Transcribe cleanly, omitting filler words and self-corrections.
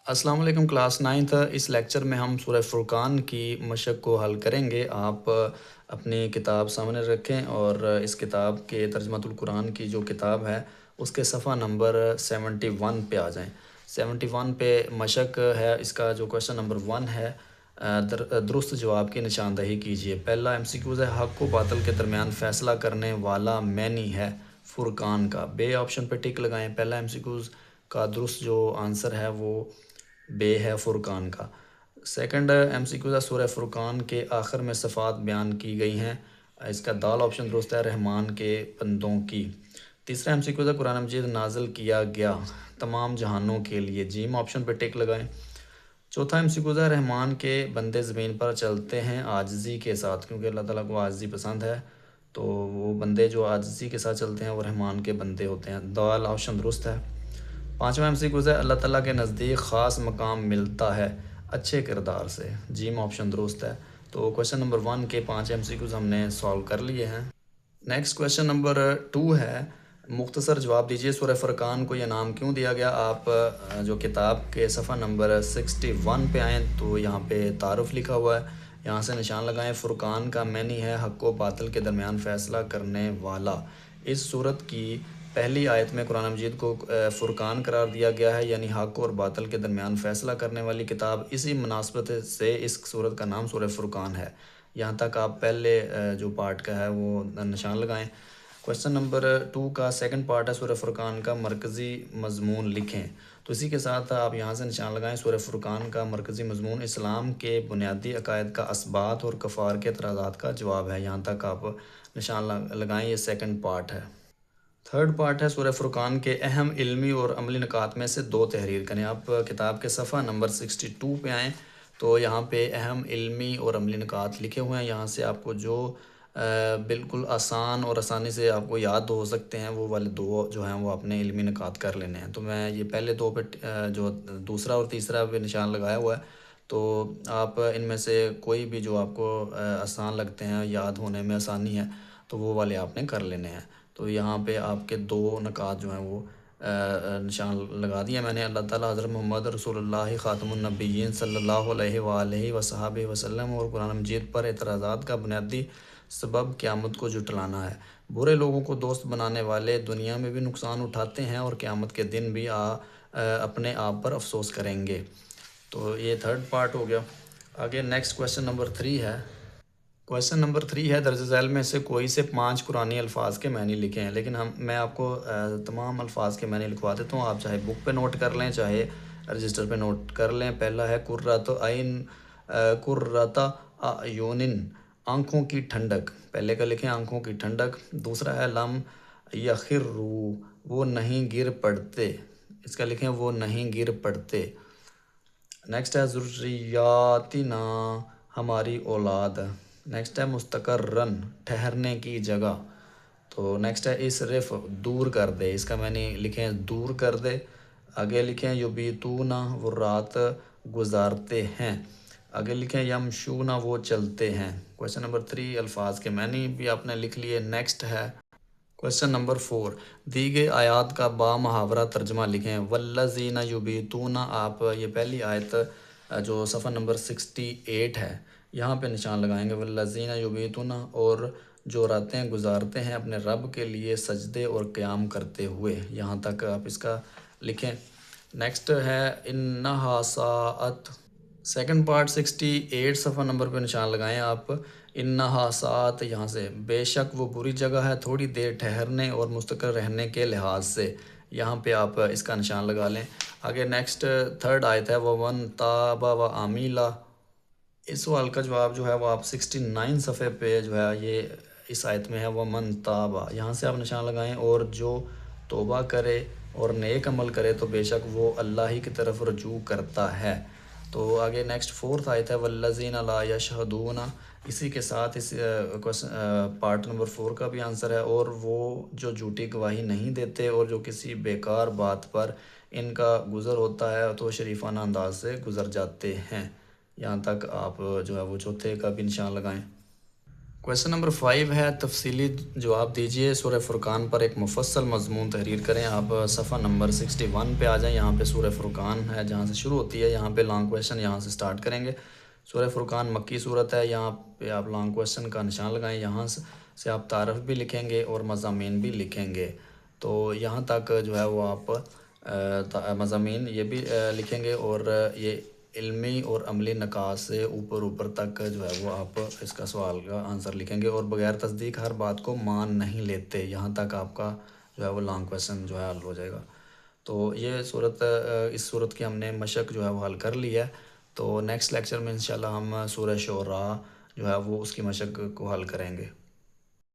السلام علیکم class 9th۔ اس lecture میں ہم سورہ فرقان کی مشق کو حل کریں گے۔ آپ اپنی کتاب سامنے رکھیں اور اس کتاب کے ترجمۃ القرآن کی جو کتاب ہے اس کے صفحہ نمبر 71 پہ آ جائیں۔ 71 پہ مشق ہے، اس کا جو کوشچن نمبر 1 ہے، درست جواب کی نشاندہی کیجیے۔ پہلا MCQز ہے، حق و باطل کے درمیان فیصلہ کرنے والا معنی ہے فرقان کا۔ بے آپشن پہ ٹک لگائیں۔ پہلا MCQز کا درست جو آنسر ہے وہ بے ہے، فرقان کا۔ سیکنڈ MCQ ہے، سورہ فرقان کے آخر میں صفات بیان کی گئی ہیں، اس کا دال آپشن درست ہے، رحمان کے بندوں کی۔ تیسرا MCQ ہے، قرآن مجید نازل کیا گیا تمام جہانوں کے لیے، جیم آپشن پہ ٹک لگائیں۔ چوتھا MCQ ہے، رحمان کے بندے زمین پر چلتے ہیں عاجزی کے ساتھ، کیونکہ اللہ تعالیٰ کو عاجزی پسند ہے، تو وہ بندے جو عاجزی کے ساتھ چلتے ہیں وہ رحمان کے بندے ہوتے ہیں، دال آپشن درست ہے۔ پانچواں MCQ ہے، اللہ تعالیٰ کے نزدیک خاص مقام ملتا ہے اچھے کردار سے، جیم آپشن درست ہے۔ تو کوشچن نمبر 1 کے 5 MCQز ہم نے سالو کر لیے ہیں۔ نیکسٹ کوشچن نمبر 2 ہے، مختصر جواب دیجیے، سورہ فرقان کو یہ نام کیوں دیا گیا؟ آپ جو کتاب کے صفحہ نمبر 61 پہ آئیں تو یہاں پہ تعارف لکھا ہوا ہے، یہاں سے نشان لگائیں۔ فرقان کا معنی ہے حق و باطل کے درمیان فیصلہ کرنے والا۔ اس صورت کی پہلی آیت میں قرآن مجید کو فرقان قرار دیا گیا ہے، یعنی حق اور باطل کے درمیان فیصلہ کرنے والی کتاب۔ اسی مناسبت سے اس صورت کا نام سورہ فرقان ہے۔ یہاں تک آپ پہلے جو پارٹ کا ہے وہ نشان لگائیں۔ کوشچن نمبر 2 کا سیکنڈ پارٹ ہے، سورہ فرقان کا مرکزی مضمون لکھیں۔ تو اسی کے ساتھ آپ یہاں سے نشان لگائیں، سورہ فرقان کا مرکزی مضمون اسلام کے بنیادی عقائد کا اثبات اور کفار کے اعتراضات کا جواب ہے۔ یہاں تک آپ نشان لگائیں، یہ سیکنڈ پارٹ ہے۔ تھرڈ پارٹ ہے، سورہ فرقان کے اہم علمی اور عملی نکات میں سے 2 تحریر کریں۔ آپ کتاب کے صفحہ نمبر 62 پہ آئیں تو یہاں پہ اہم علمی اور عملی نکات لکھے ہوئے ہیں، یہاں سے آپ کو جو بالکل آسان اور آسانی سے آپ کو یاد ہو سکتے ہیں وہ والے 2 جو ہیں وہ اپنے علمی نکات کر لینے ہیں۔ تو میں یہ پہلے 2 پہ جو دوسرا اور تیسرا پہ نشان لگایا ہوا ہے، تو آپ ان میں سے کوئی بھی جو آپ کو آسان لگتے ہیں، یاد ہونے میں آسانی ہے، تو وہ والے آپ نے کر لینے ہیں۔ تو یہاں پہ آپ کے 2 نکات جو ہیں وہ نشان لگا دیا میں نے۔ اللہ تعالیٰ حضرت محمد رسول اللہ خاتم النبیین صلی اللہ علیہ وآلہ وصحبہ وسلم اور قرآن مجید پر اعتراضات کا بنیادی سبب قیامت کو جھٹلانا ہے۔ برے لوگوں کو دوست بنانے والے دنیا میں بھی نقصان اٹھاتے ہیں اور قیامت کے دن بھی اپنے آپ پر افسوس کریں گے۔ تو یہ تھرڈ پارٹ ہو گیا۔ آگے نیکسٹ کوشچن نمبر 3 ہے۔ کویشچن نمبر 3 ہے، درج ذیل میں سے کوئی سے 5 قرآنی الفاظ کے معنی لکھیں ہیں، لیکن میں آپ کو تمام الفاظ کے معنی لکھوا دیتا ہوں، آپ چاہے بک پہ نوٹ کر لیں چاہے رجسٹر پہ نوٹ کر لیں۔ پہلا ہے قرۃ عین، قرۃ اعین، آنکھوں کی ٹھنڈک، پہلے کا لکھیں آنکھوں کی ٹھنڈک۔ دوسرا ہے لم یخروا، وہ نہیں گر پڑتے، اس کا لکھیں وہ نہیں گر پڑتے۔ نیکسٹ ہے ذریاتنا، ہماری اولاد۔ نیکسٹ ہے مستقرن، ٹھہرنے کی جگہ۔ تو نیکسٹ ہے اسرف، دور کر دے، اس کا معنی لکھیں دور کر دے۔ آگے لکھیں یبیتون، وہ رات گزارتے ہیں۔ آگے لکھیں یمشون، وہ چلتے ہیں۔ کویشچن نمبر 3 الفاظ کے معنی بھی آپ نے لکھ لیے۔ نیکسٹ ہے کویشچن نمبر 4، دی گئی آیات کا با محاورہ ترجمہ لکھیں۔ والذین یبیتون، آپ یہ پہلی آیت جو صفحہ نمبر 68 ہے یہاں پہ نشان لگائیں گے، والذین یبیتون، اور جو راتیں گزارتے ہیں اپنے رب کے لیے سجدے اور قیام کرتے ہوئے، یہاں تک آپ اس کا لکھیں۔ نیکسٹ ہے انہا ساعت، سیکنڈ پارٹ 68 صفحہ نمبر پہ نشان لگائیں آپ، انہا ساعت، یہاں سے بے شک وہ بری جگہ ہے تھوڑی دیر ٹھہرنے اور مستقر رہنے کے لحاظ سے، یہاں پہ آپ اس کا نشان لگا لیں۔ آگے نیکسٹ تھرڈ آیت ہے وَمَن تَابَ وَعَمِلَ، اس سوال کا جواب جو ہے وہ آپ 69 صفحے پہ جو ہے یہ اس آیت میں ہے وَمَن تَابَ، یہاں سے آپ نشان لگائیں، اور جو توبہ کرے اور نیک عمل کرے تو بے شک وہ اللہ ہی کی طرف رجوع کرتا ہے۔ تو آگے نیکسٹ فورتھ آیت ہے وَالَّذِينَ لَا يَشْهَدُونَ، اسی کے ساتھ اس پارٹ نمبر 4 کا بھی آنسر ہے، اور وہ جو جھوٹی گواہی نہیں دیتے اور جو کسی بیکار بات پر ان کا گزر ہوتا ہے تو شریفانہ انداز سے گزر جاتے ہیں۔ یہاں تک آپ جو ہے وہ چوتھے کا بھی نشان لگائیں۔ کویسچن نمبر 5 ہے تفصیلی جواب دیجیے سورہ فرقان پر ایک مفصل مضمون تحریر کریں۔ آپ صفحہ نمبر 61 پہ آ جائیں، یہاں پہ سورہ فرقان ہے جہاں سے شروع ہوتی ہے، یہاں پہ لانگ کویسچن یہاں سے سٹارٹ کریں گے۔ سورہ فرقان مکی صورت ہے، یہاں پہ آپ لانگ کویسچن کا نشان لگائیں، یہاں سے آپ تعارف بھی لکھیں گے اور مضامین بھی لکھیں گے۔ تو یہاں تک جو ہے وہ آپ مضامین یہ بھی لکھیں گے، اور یہ علمی اور عملی نکات سے اوپر تک جو ہے وہ آپ اس کا سوال کا آنسر لکھیں گے، اور بغیر تصدیق ہر بات کو مان نہیں لیتے۔ یہاں تک آپ کا جو ہے وہ لانگ کویسچن جو ہے حل ہو جائے گا۔ تو یہ اس صورت کی ہم نے مشق جو ہے وہ حل کر لی ہے۔ تو نیکسٹ لیکچر میں انشاءاللہ ہم سورہ شعراء جو ہے وہ اس کی مشق کو حل کریں گے۔